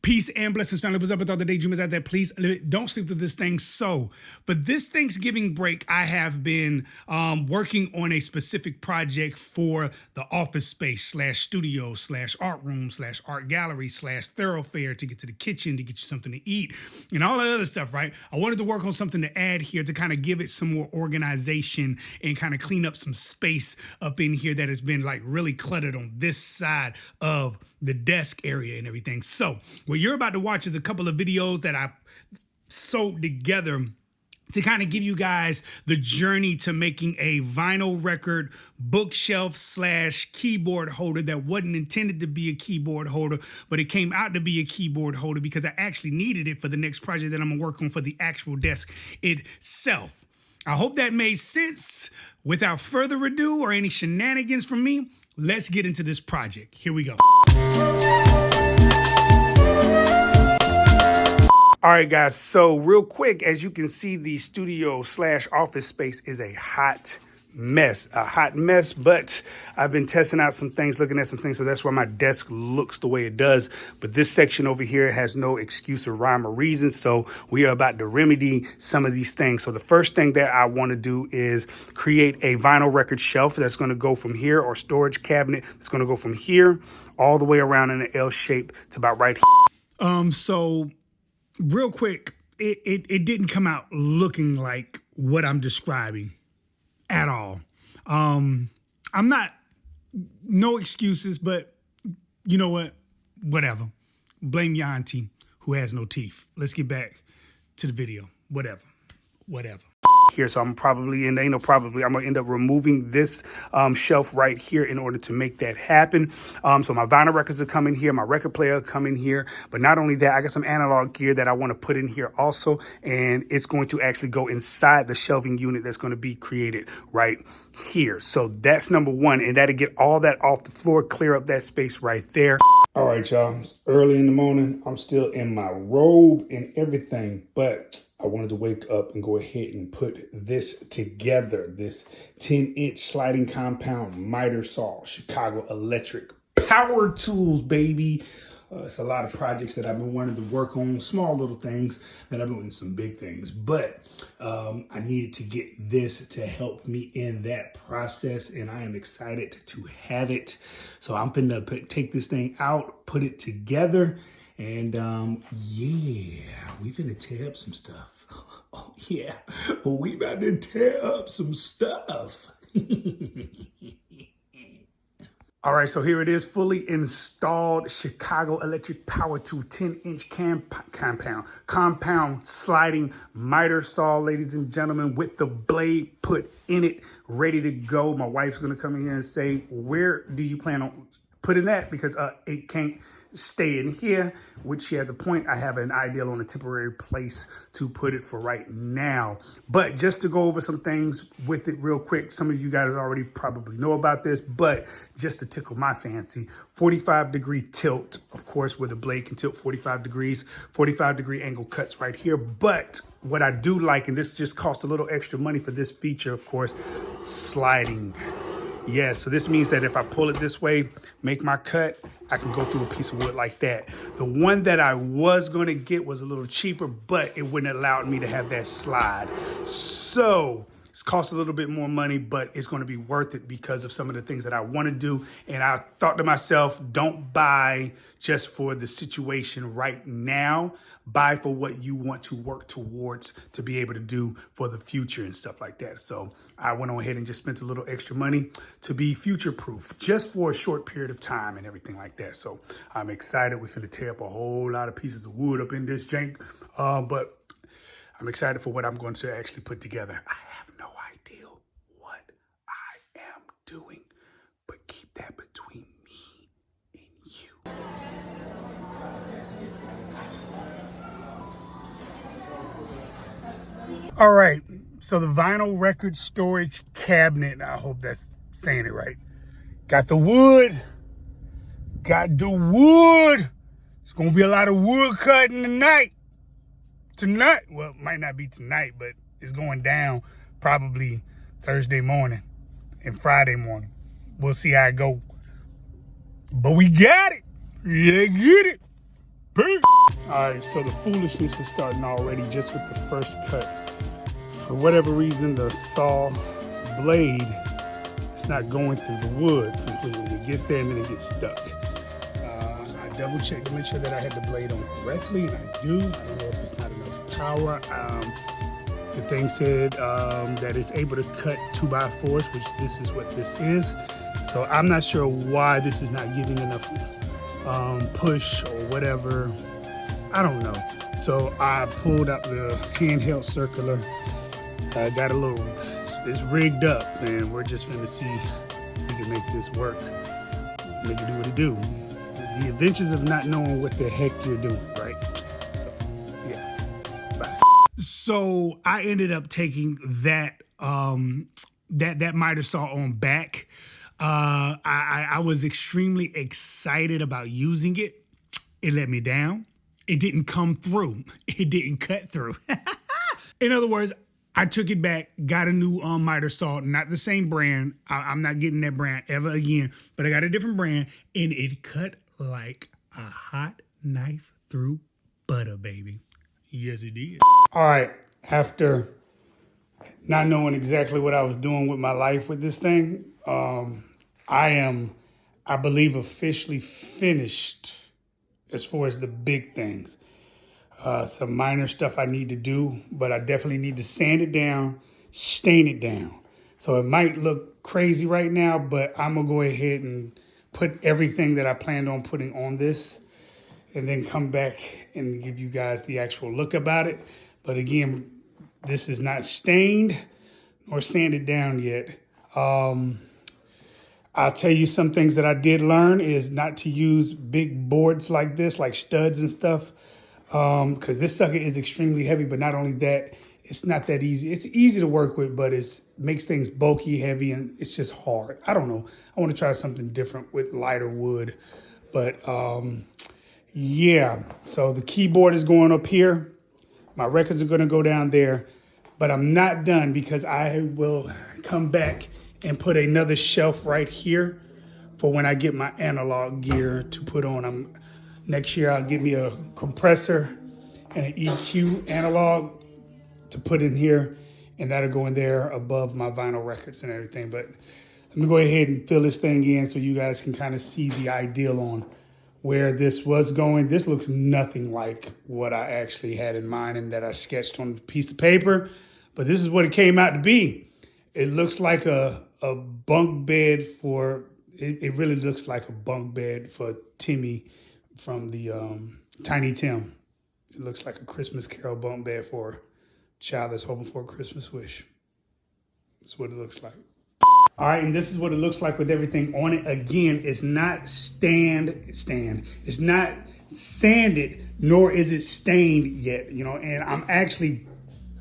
Peace and blessings, family. What's up with all the daydreamers out there? Please don't sleep through this thing. So, for this Thanksgiving break, I have been working on a specific project for the office space slash studio slash art room slash art gallery slash thoroughfare to get to the kitchen to get you something to eat and all that other stuff, right? I wanted to work on something to add here to kind of give it some more organization and kind of clean up some space up in here that has been like really cluttered on this side of the desk area and everything. So, what you're about to watch is a couple of videos that I sewed together to kind of give you guys the journey to making a vinyl record bookshelf slash keyboard holder that wasn't intended to be a keyboard holder, but it came out to be a keyboard holder because I actually needed it for the next project that I'm gonna work on for the actual desk itself. I hope that made sense. Without further ado or any shenanigans from me, let's get into this project. Here we go. All right, guys. So real quick, as you can see, the studio slash office space is a hot mess, but I've been testing out some things, looking at some things. So that's why my desk looks the way it does. But this section over here has no excuse or rhyme or reason. So we are about to remedy some of these things. So the first thing that I want to do is create a vinyl record shelf that's going to go from here, or storage cabinet that's going to go from here all the way around in an L shape to about right here. So real quick, it didn't come out looking like what I'm describing at all. I'm not, no excuses, but you know what? Whatever. Blame your auntie who has no teeth. Let's get back to the video. Whatever. Here, so I'm probably, and ain't no probably, I'm gonna end up removing this shelf right here in order to make that happen. So my vinyl records are coming here, my record player coming here, but not only that, I got some analog gear that I want to put in here also, and it's going to actually go inside the shelving unit that's going to be created right here. So that's number one, and that'll get all that off the floor, clear up that space right there. All right, y'all, it's early in the morning. I'm still in my robe and everything, but I wanted to wake up and go ahead and put this together. This 10-inch sliding compound miter saw, Chicago Electric Power Tools, baby. It's a lot of projects that I've been wanting to work on, small little things that I've been doing some big things, but I needed to get this to help me in that process, and I am excited to have it. So I'm finna take this thing out, put it together, and yeah, we finna tear up some stuff. Oh yeah, well, we about to tear up some stuff. All right, so here it is, fully installed Chicago Electric Power Tool 10-inch compound sliding miter saw, ladies and gentlemen, with the blade put in it, ready to go. My wife's gonna come in here and say, where do you plan on putting that? Because it can't stay in here, which she has a point. I have an idea on a temporary place to put it for right now. But just to go over some things with it real quick, some of you guys already probably know about this, but just to tickle my fancy, 45-degree tilt, of course, where the blade can tilt 45 degrees, 45-degree angle cuts right here. But what I do like, and this just costs a little extra money for this feature, of course, sliding. Yeah, so this means that if I pull it this way, make my cut, I can go through a piece of wood like that. The one that I was going to get was a little cheaper, but it wouldn't allow me to have that slide. So it's cost a little bit more money, but it's going to be worth it because of some of the things that I want to do. And I thought to myself, don't buy just for the situation right now. Buy for what you want to work towards to be able to do for the future and stuff like that. So I went on ahead and just spent a little extra money to be future proof just for a short period of time and everything like that. So I'm excited. We're finna tear up a whole lot of pieces of wood up in this jank. But I'm excited for what I'm going to actually put together. I have no idea what I am doing, but keep that between me and you. All right, so the vinyl record storage cabinet, I hope that's saying it right. Got the wood. It's gonna be a lot of wood cutting tonight. Well, it might not be tonight, but it's going down probably Thursday morning and Friday morning. We'll see how it go. But we got it. Yeah, get it. All right, so the foolishness is starting already just with the first cut. For whatever reason, the saw blade is not going through the wood completely. It gets there and then it gets stuck. I double checked to make sure that I had the blade on correctly, and I do. I don't know if it's not enough power. The thing said that it's able to cut 2x4s, which this is what this is. So I'm not sure why this is not giving enough push or whatever. I don't know. So I pulled out the handheld circular. I got a little, it's rigged up, and we're just gonna see if we can make this work, make it do what it do. The adventures of not knowing what the heck you're doing, right? So, yeah, bye. So I ended up taking that that miter saw on back. I was extremely excited about using it. It let me down. It didn't come through. It didn't cut through. In other words, I took it back, got a new miter saw, not the same brand. I'm not getting that brand ever again, but I got a different brand, and it cut like a hot knife through butter, baby. Yes, it did. All right, after not knowing exactly what I was doing with my life with this thing, I am, I believe, officially finished as far as the big things. Some minor stuff I need to do, but I definitely need to sand it down, stain it down. So it might look crazy right now, but I'm gonna go ahead and put everything that I planned on putting on this, and then come back and give you guys the actual look about it. But again, this is not stained or sanded down yet. I'll tell you some things that I did learn is not to use big boards like this, like studs and stuff, because this sucker is extremely heavy. But not only that, it's not that easy. It's easy to work with, but it makes things bulky, heavy, and it's just hard. I don't know. I want to try something different with lighter wood. But yeah, so the keyboard is going up here. My records are going to go down there. But I'm not done, because I will come back and put another shelf right here for when I get my analog gear to put on. Next year, I'll get me a compressor and an EQ analog to put in here, and that'll go in there above my vinyl records and everything. But let me go ahead and fill this thing in so you guys can kind of see the ideal on where this was going. This looks nothing like what I actually had in mind and that I sketched on a piece of paper, but this is what it came out to be. It looks like a bunk bed for, it really looks like a bunk bed for Timmy from the Tiny Tim. It looks like a Christmas Carol bunk bed for a child that's hoping for a Christmas wish. That's what it looks like. All right, and this is what it looks like with everything on it. Again, it's not it's not sanded, nor is it stained yet, you know, and I'm actually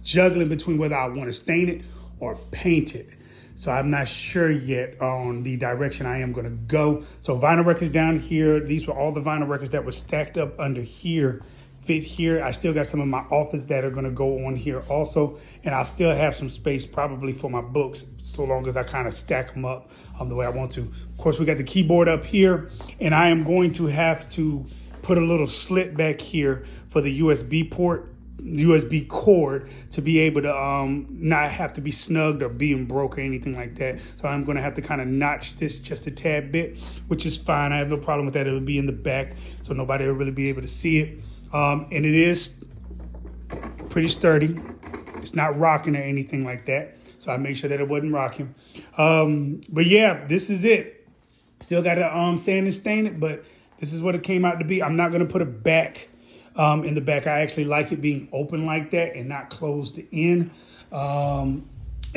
juggling between whether I want to stain it or paint it. So I'm not sure yet on the direction I am going to go. So vinyl records down here. These were all the vinyl records that were stacked up under here, fit here. I still got some of my office that are going to go on here also. And I'll still have some space probably for my books, so long as I kind of stack them up the way I want to. Of course, we got the keyboard up here, and I am going to have to put a little slit back here for the USB port, USB cord, to be able to not have to be snugged or being broke or anything like that. So I'm going to have to kind of notch this just a tad bit, which is fine. I have no problem with that. It'll be in the back, so nobody will really be able to see it. And it is pretty sturdy. It's not rocking or anything like that. So I made sure that it wasn't rocking. But yeah, this is it. Still got to sand and stain it, but this is what it came out to be. I'm not going to put it back in the back. I actually like it being open like that and not closed in. And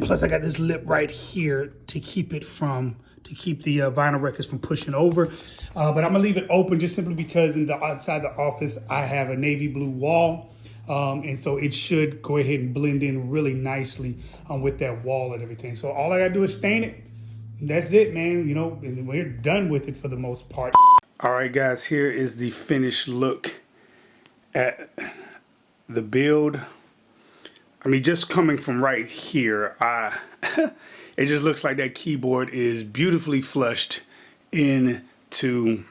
plus I got this lip right here to keep it from, to keep the vinyl records from pushing over. But I'm gonna leave it open just simply because in the outside the office, I have a navy blue wall. And so it should go ahead and blend in really nicely with that wall and everything. So all I gotta do is stain it. That's it, man. You know, and we're done with it for the most part. All right, guys, here is the finished look at the build. I mean, just coming from right here, it just looks like that keyboard is beautifully flushed into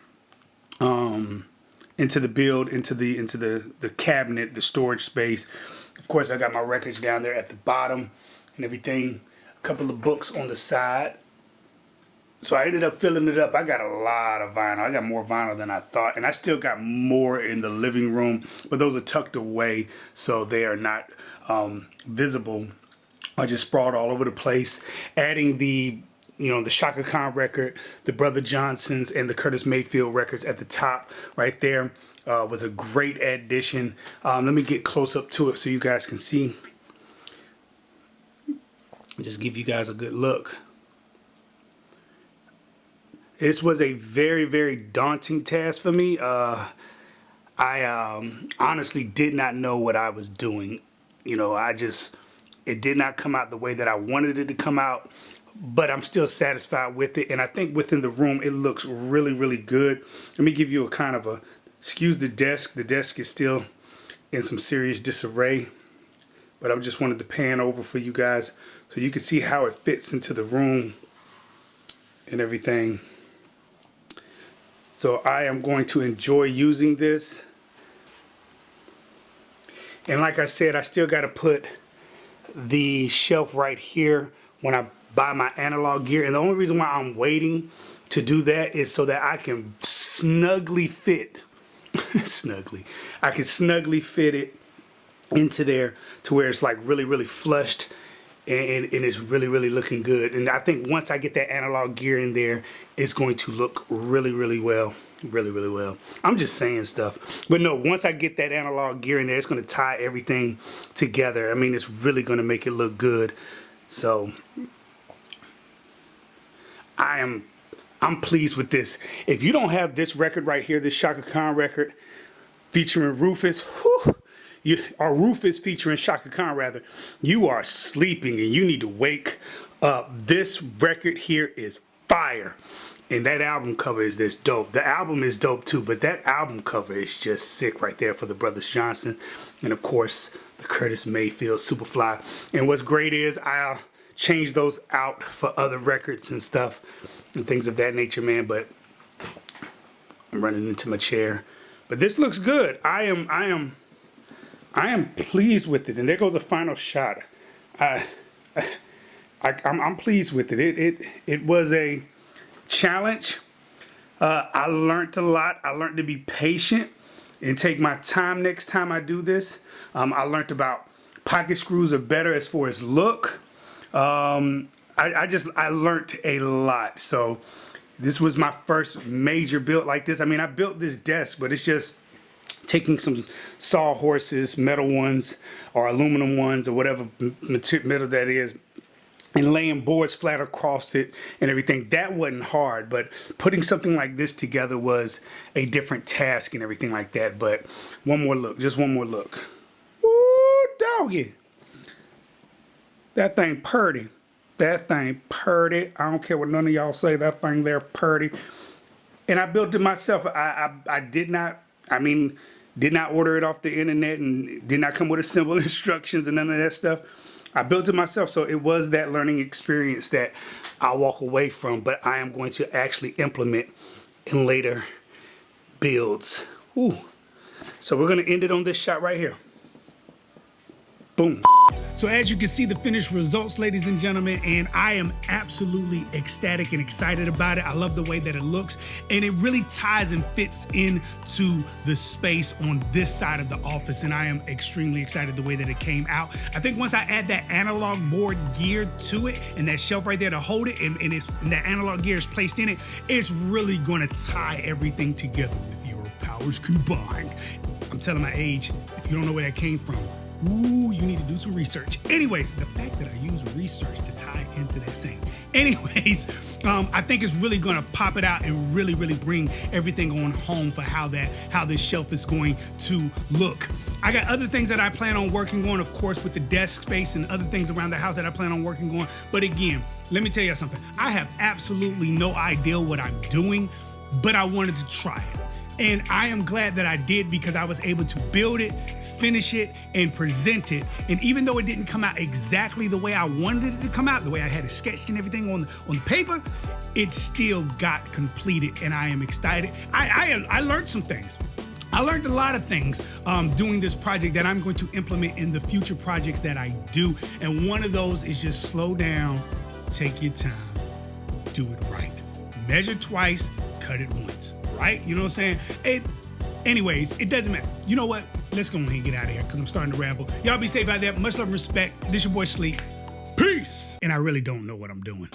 into the build, into the cabinet, the storage space. Of course, I got my records down there at the bottom and everything. A couple of books on the side. So I ended up filling it up. I got a lot of vinyl. I got more vinyl than I thought. And I still got more in the living room. But those are tucked away so they are not visible. I just sprawled all over the place. Adding the Chaka Khan record, the Brother Johnsons, and the Curtis Mayfield records at the top right there was a great addition. Let me get close up to it so you guys can see. Just give you guys a good look. This was a very, very daunting task for me. I honestly did not know what I was doing. It did not come out the way that I wanted it to come out, but I'm still satisfied with it. And I think within the room, it looks really, really good. Let me give you a kind of a, excuse the desk. The desk is still in some serious disarray, but I just wanted to pan over for you guys so you can see how it fits into the room and everything. So I am going to enjoy using this. And like I said, I still got to put the shelf right here when I buy my analog gear. And the only reason why I'm waiting to do that is so that I can snugly fit, I can snugly fit it into there to where it's like really, really flushed. And it's really, really looking good. And I think once I get that analog gear in there, it's going to look really, really well. Really, really well. I'm just saying stuff. But no, once I get that analog gear in there, it's going to tie everything together. I mean, it's really going to make it look good. So I'm pleased with this. If you don't have this record right here, this Chaka Khan record featuring Rufus, or Rufus featuring Chaka Khan rather, you are sleeping and you need to wake up. This record here is fire. And that album cover is this dope. The album is dope too, but that album cover is just sick right there for the Brothers Johnson. And of course, the Curtis Mayfield Superfly. And what's great is I'll change those out for other records and stuff and things of that nature, man. But I'm running into my chair. But this looks good. I am pleased with it. And there goes a final shot. I'm pleased with it. It was a challenge. I learned a lot. I learned to be patient and take my time next time I do this. I learned about pocket screws are better as far as look. I learned a lot. So this was my first major build like this. I mean, I built this desk, but it's just taking some sawhorses, metal ones or aluminum ones or whatever metal that is, and laying boards flat across it and everything. That wasn't hard, but putting something like this together was a different task and everything like that. But one more look, just one more look. Woo, doggy. That thing purty. That thing purty. I don't care what none of y'all say, that thing there purty. And I built it myself. I did not order it off the internet and did not come with a simple instructions and none of that stuff. I built it myself, so it was that learning experience that I'll walk away from, but I am going to actually implement in later builds. Ooh. So we're going to end it on this shot right here. Boom. So as you can see the finished results, ladies and gentlemen, and I am absolutely ecstatic and excited about it. I love the way that it looks, and it really ties and fits into the space on this side of the office, and I am extremely excited the way that it came out. I think once I add that analog board gear to it and that shelf right there to hold it, and that analog gear is placed in it, it's really going to tie everything together with your powers combined. I'm telling my age, if you don't know where that came from, ooh, you need to do some research. Anyways, the fact that I use research to tie into that saying. Anyways, I think it's really gonna pop it out and really, really bring everything on home for how this shelf is going to look. I got other things that I plan on working on, of course, with the desk space and other things around the house that I plan on working on. But again, let me tell you something. I have absolutely no idea what I'm doing, but I wanted to try it. And I am glad that I did, because I was able to build it, finish it, and present it. And even though it didn't come out exactly the way I wanted it to come out, the way I had it sketched and everything on the paper, it still got completed, and I am excited. I learned some things. I learned a lot of things doing this project that I'm going to implement in the future projects that I do. And one of those is just slow down, take your time, do it right. Measure twice, cut it once, right? You know what I'm saying? Anyways, it doesn't matter. You know what? Let's go ahead and get out of here because I'm starting to ramble. Y'all be safe out there. Much love and respect. This your boy Sleep. Peace. And I really don't know what I'm doing.